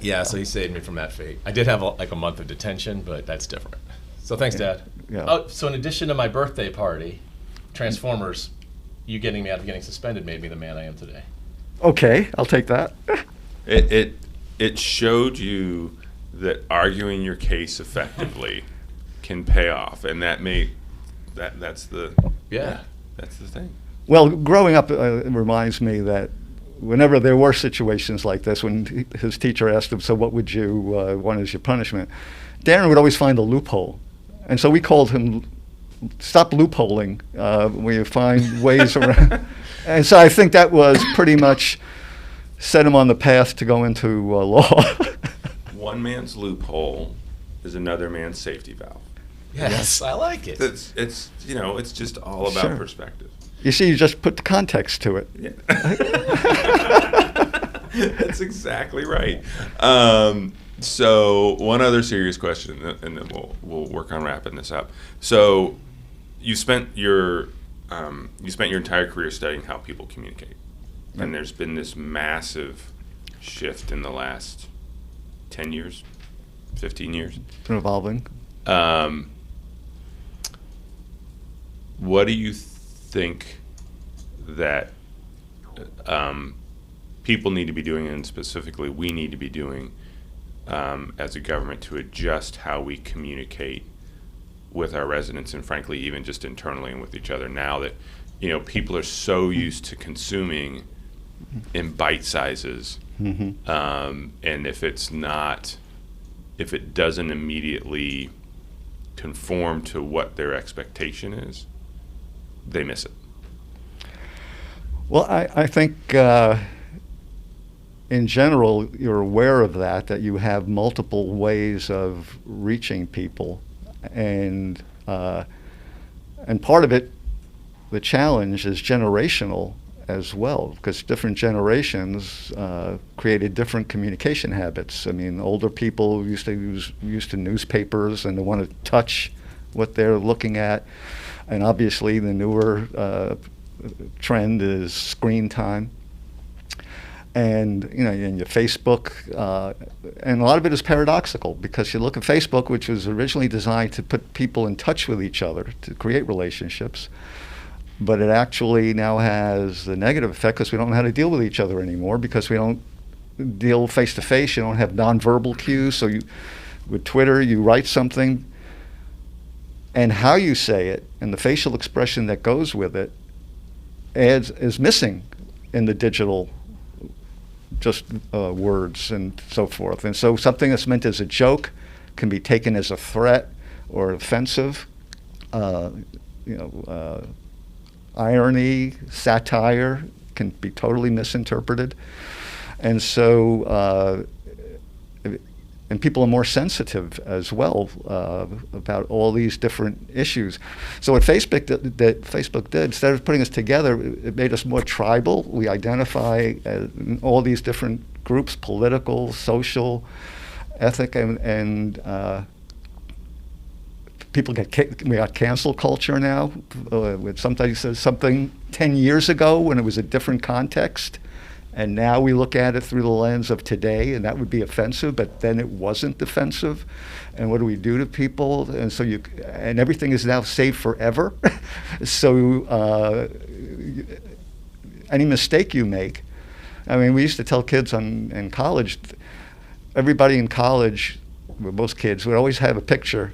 Yeah, so he saved me from that fate. I did have a month of detention, but that's different. So thanks, Dad. Yeah. Oh, so in addition to my birthday party, Transformers, you getting me out of getting suspended made me the man I am today. Okay, I'll take that. It showed you that arguing your case effectively can pay off, and that's the that's the thing. Well, growing up it reminds me that whenever there were situations like this, when his teacher asked him, so what would you want as your punishment, Darren would always find a loophole. And so we called him, stop loopholing, where you find ways around. And so I think that was pretty much set him on the path to go into law. One man's loophole is another man's safety valve. Yes, I like it. It's just all about Sure. perspective. You see, you just put the context to it. Yeah. That's exactly right. So one other serious question, and then we'll work on wrapping this up. So you spent your entire career studying how people communicate, and there's been this massive shift in the last 10 years, 15 years. It's been evolving. What do you think that people need to be doing, and specifically we need to be doing as a government to adjust how we communicate with our residents, and frankly even just internally and with each other, now that people are so used to consuming in bite sizes, and if it doesn't immediately conform to what their expectation is, they miss it. Well, I think in general you're aware of that you have multiple ways of reaching people, and part of it, the challenge, is generational as well, because different generations created different communication habits. I mean, older people used to newspapers, and they want to touch what they're looking at, and obviously the newer trend is screen time, and in your Facebook, and a lot of it is paradoxical, because you look at Facebook, which was originally designed to put people in touch with each other, to create relationships, but it actually now has the negative effect, because we don't know how to deal with each other anymore, because we don't deal face to face. You don't have nonverbal cues. So with Twitter, you write something, and how you say it and the facial expression that goes with it is missing in the digital, just words and so forth. And so something that's meant as a joke can be taken as a threat or offensive. Irony, satire can be totally misinterpreted. And so, and people are more sensitive as well about all these different issues. So what Facebook did, instead of putting us together, it made us more tribal. We identify all these different groups: political, social, ethnic, and people we got cancel culture now. When somebody says something 10 years ago when it was a different context, and now we look at it through the lens of today, and that would be offensive, but then it wasn't offensive. And what do we do to people? And so and everything is now saved forever. So any mistake you make, I mean, we used to tell kids in college, everybody in college, well, most kids, would always have a picture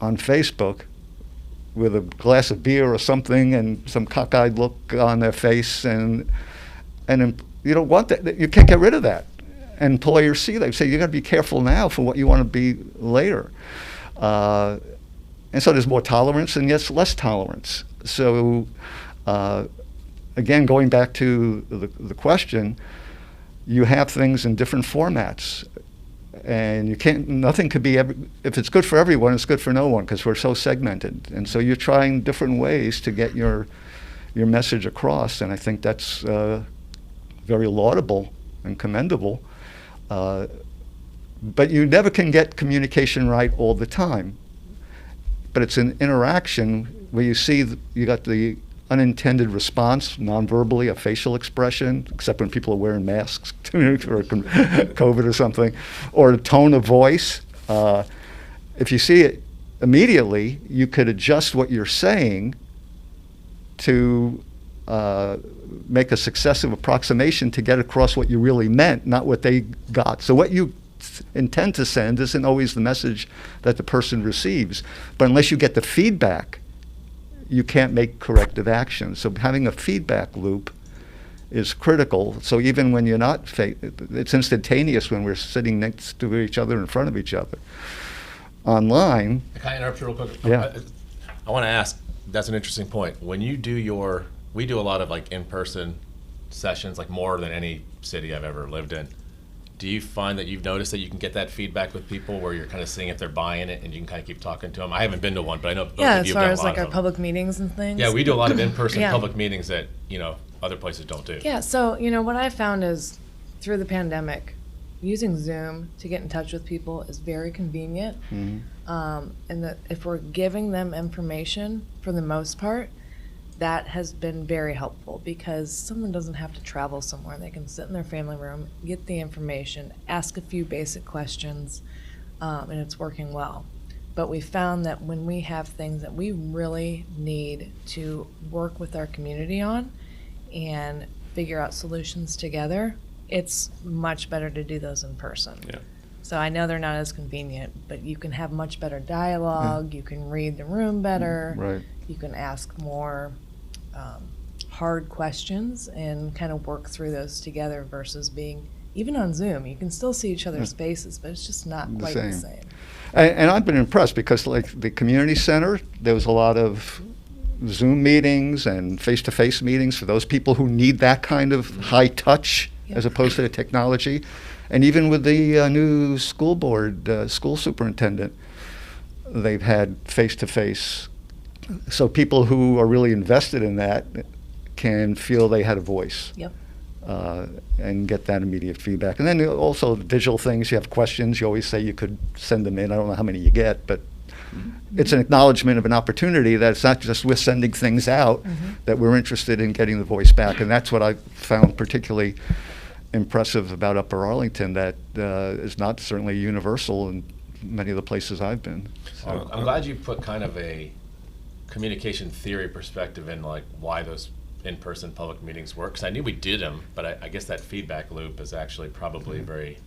on Facebook with a glass of beer or something and some cockeyed look on their face, and you don't want that. You can't get rid of that. And employers see that. They say, you got to be careful now for what you want to be later. And so there's more tolerance and yes, less tolerance. So again, going back to the question, you have things in different formats. And nothing could be, if it's good for everyone, it's good for no one, because we're so segmented. And so you're trying different ways to get your message across, and I think that's very laudable and commendable. But you never can get communication right all the time. But it's an interaction where you see you got the unintended response, non-verbally, a facial expression, except when people are wearing masks or COVID or something, or a tone of voice. If you see it, immediately you could adjust what you're saying to make a successive approximation to get across what you really meant, not what they got. So what you intend to send isn't always the message that the person receives. But unless you get the feedback, you can't make corrective action. So having a feedback loop is critical. So even when you're not, it's instantaneous when we're sitting next to each other, in front of each other. Online. Can I interrupt you real quick? Yeah. I want to ask, that's an interesting point. When you do we do a lot of like in-person sessions, like more than any city I've ever lived in. Do you find that you've noticed that you can get that feedback with people where you're kind of seeing if they're buying it and you can kind of keep talking to them? I haven't been to one, but I know both Yeah, of as you far have done as a lot like of our them. public meetings and things. Yeah, we do a lot of in-person Yeah. public meetings that, other places don't do. Yeah, so, what I found is through the pandemic, using Zoom to get in touch with people is very convenient. And that if we're giving them information, for the most part, that has been very helpful because someone doesn't have to travel somewhere. They can sit in their family room, get the information, ask a few basic questions, and it's working well. But we found that when we have things that we really need to work with our community on and figure out solutions together, it's much better to do those in person. Yeah. So I know they're not as convenient, but you can have much better dialogue, you can read the room better, Right. you can ask more hard questions and kind of work through those together versus being, even on Zoom, you can still see each other's faces, but it's just not quite the same. And I've been impressed because, like the community center, there was a lot of Zoom meetings and face-to-face meetings for those people who need that kind of high touch as opposed to the technology. And even with the new school board, school superintendent, they've had face-to-face. So people who are really invested in that can feel they had a voice. Yep. And get that immediate feedback. And then also visual things, you have questions, you always say you could send them in. I don't know how many you get, but it's an acknowledgement of an opportunity that it's not just we're sending things out, that we're interested in getting the voice back. And that's what I found particularly impressive about Upper Arlington, that is not certainly universal in many of the places I've been. So I'm glad you put kind of a communication theory perspective in like why those in-person public meetings work, because I knew we did them, but I guess that feedback loop is actually probably very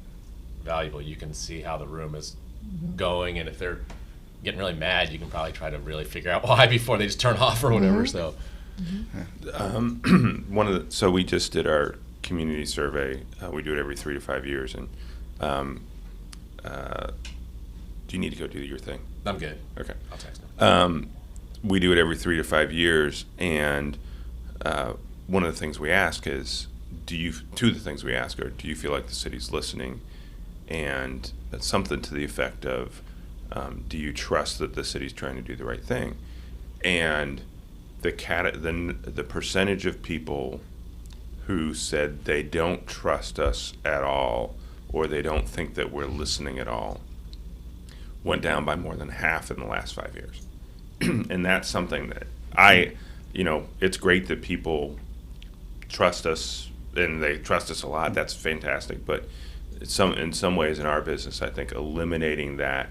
valuable. You can see how the room is going, and if they're getting really mad, you can probably try to really figure out why before they just turn off or whatever. So So we just did our community survey. We do it every 3 to 5 years, and do you need to go do your thing? I'm good. Okay. I'll text them. We do it every 3 to 5 years, and one of the things we ask is, two of the things we ask are, do you feel like the city's listening? And that's something to the effect of, do you trust that the city's trying to do the right thing? And the percentage of people who said they don't trust us at all, or they don't think that we're listening at all, went down by more than half in the last 5 years. And that's something that it's great that people trust us, and they trust us a lot. That's fantastic. But in some ways in our business, I think eliminating that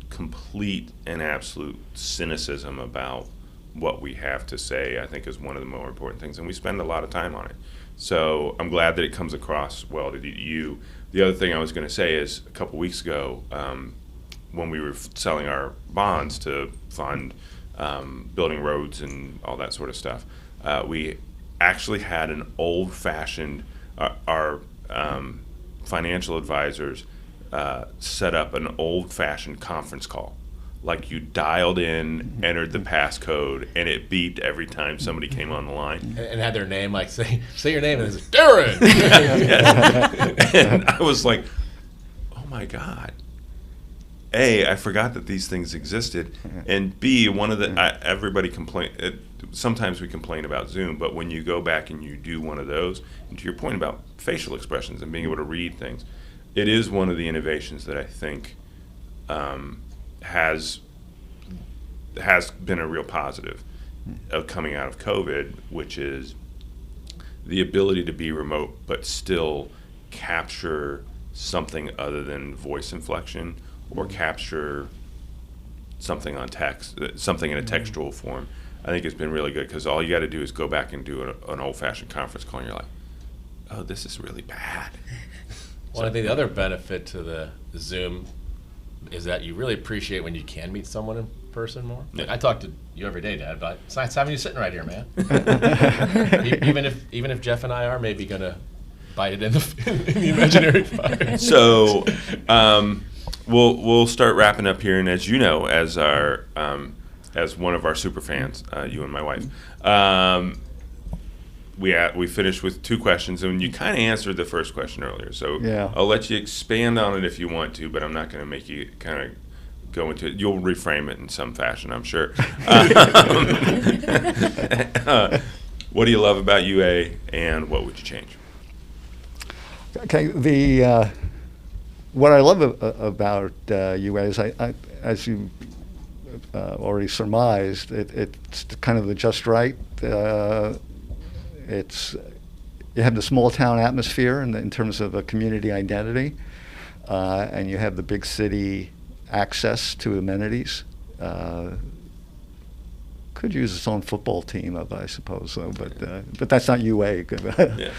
complete and absolute cynicism about what we have to say, I think, is one of the more important things. And we spend a lot of time on it. So I'm glad that it comes across well to you. The other thing I was going to say is a couple weeks ago, when we were selling our bonds to fund building roads and all that sort of stuff, we actually had an old-fashioned, our financial advisors set up an old-fashioned conference call. Like you dialed in, entered the passcode, and it beeped every time somebody came on the line. And had their name, like say your name, and it's Darren. And I was like, oh my God. A, I forgot that these things existed, and B, everybody sometimes we complain about Zoom, but when you go back and you do one of those, and to your point about facial expressions and being able to read things, it is one of the innovations that I think has been a real positive of coming out of COVID, which is the ability to be remote but still capture something other than voice inflection, or capture something on text, something in a textual form. I think it's been really good because all you got to do is go back and do an old-fashioned conference call, and you're like, oh, this is really bad. Well, I think the other benefit to the Zoom is that you really appreciate when you can meet someone in person more. Like, I talk to you every day, Dad, but it's nice having you sitting right here, man. even if Jeff and I are maybe gonna bite it in the imaginary fire. So we'll start wrapping up here, and as you know, as our as one of our super fans, you and my wife, we finished with 2 questions, and you kind of answered the first question earlier. So Yeah. I'll let you expand on it if you want to, but I'm not going to make you kind of go into it. You'll reframe it in some fashion, I'm sure. What do you love about UA, and what would you change? Okay, what I love about UA is, as you already surmised, it's kind of the just right. You have the small town atmosphere in terms of a community identity, and you have the big city access to amenities. Could use its own football team, I suppose, though, but that's not UA. Yeah.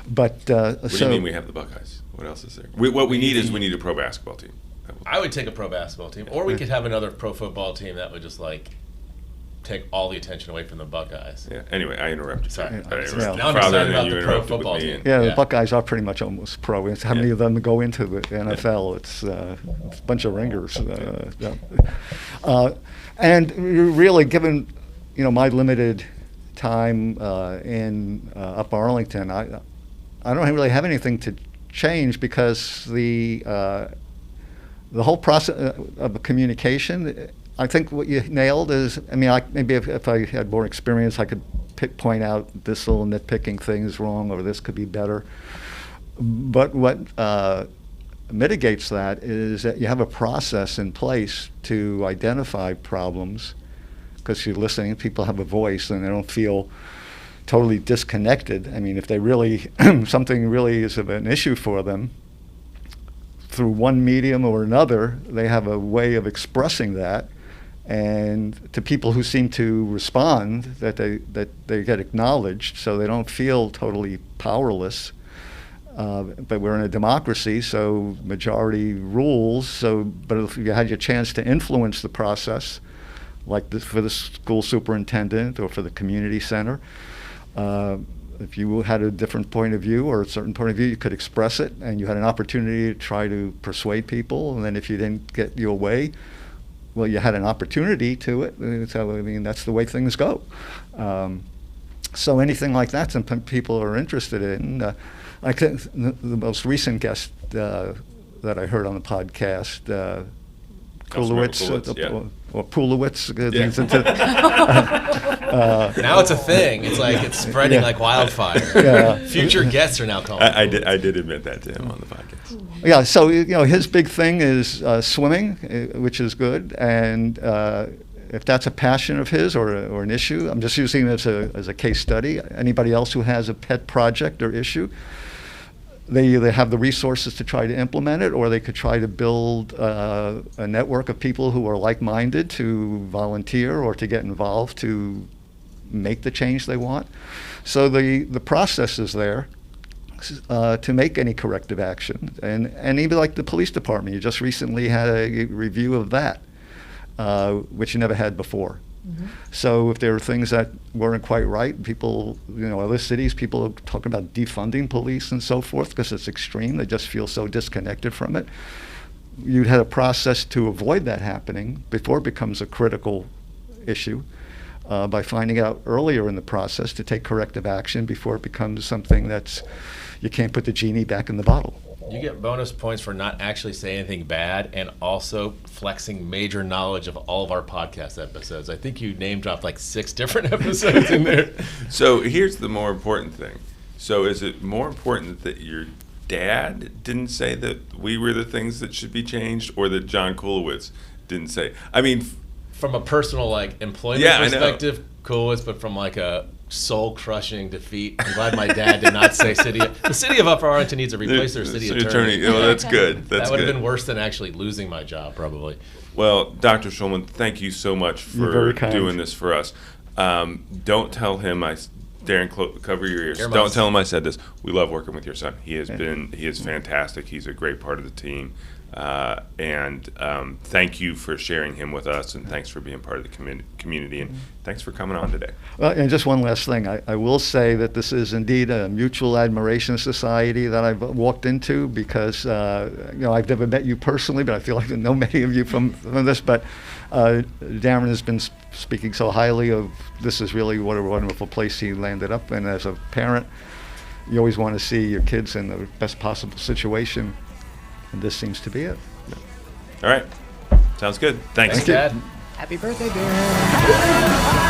But What do you mean we have the Buckeyes? What else is there? What we need is a pro basketball team. I would take a pro basketball team, or we could have another pro football team that would just take all the attention away from the Buckeyes. Yeah. Anyway, I interrupted. Sorry. I interrupted. Yeah. Now I'm Rather excited than about you the pro interrupted football me team. and- Yeah, the Yeah. Buckeyes are pretty much almost pro. It's how many Yeah. of them go into the NFL? It's a bunch of ringers. And really, given my limited time in Upper Arlington, I don't really have anything to change because the whole process of communication. I think what you nailed is, maybe if I had more experience, I could point out this little nitpicking thing is wrong, or this could be better. But what mitigates that is that you have a process in place to identify problems, because you're listening, people have a voice, and they don't feel totally disconnected. If they really, something really is of an issue for them, through one medium or another, they have a way of expressing that. And to people who seem to respond, that they get acknowledged, so they don't feel totally powerless. But we're in a democracy, so majority rules. But if you had your chance to influence the process, like this for the school superintendent or for the community center, if you had a different point of view or a certain point of view, you could express it, and you had an opportunity to try to persuade people. And then if you didn't get your way, well, you had an opportunity to it. So, that's the way things go. So anything like that, some people are interested in. I think the most recent guest that I heard on the podcast, Kulowitz, yeah. or Pulowitz. Now it's a thing. It's spreading like wildfire. Yeah. Future guests are now calling. I did admit that to him on the podcast. Yeah, so his big thing is swimming, which is good, and if that's a passion of his or an issue, I'm just using it as a case study. Anybody else who has a pet project or issue, they either have the resources to try to implement it, or they could try to build a network of people who are like-minded to volunteer or to get involved to make the change they want. So the process is there to make any corrective action. And even like the police department, you just recently had a review of that, which you never had before. Mm-hmm. So if there were things that weren't quite right, people, other cities, people are talking about defunding police and so forth because it's extreme. They just feel so disconnected from it. You'd had a process to avoid that happening before it becomes a critical issue, by finding out earlier in the process to take corrective action before it becomes something that's, you can't put the genie back in the bottle. You get bonus points for not actually saying anything bad and also flexing major knowledge of all of our podcast episodes. I think you name dropped 6 different episodes in there. So here's the more important thing. So is it more important that your dad didn't say that we were the things that should be changed, or that John Kulowitz didn't say? from a personal like employment Yeah, I know. perspective, coolest, but from like a soul-crushing defeat, I'm glad my dad did not say the city of Upper Arlington needs to replace their city attorney. Oh, that's good. That's That would have good. been worse than actually losing my job, probably. Well, Dr. Shulman, thank you so much You're for very kind. doing this for us. Don't tell him Darren, cover your ears. Earmuffs. Don't tell him I said this. We love working with your son. He is fantastic. He's a great part of the team. And thank you for sharing him with us, and thanks for being part of the community, and thanks for coming on today. Well, and just one last thing. I will say that this is indeed a mutual admiration society that I've walked into because, I've never met you personally, but I feel like I know many of you from this. But Darren has been speaking so highly of this is really what a wonderful place he landed up in as a parent. You always want to see your kids in the best possible situation, and this seems to be it. All right. Sounds good. Thanks. Thanks, Dad. Happy birthday, Darren.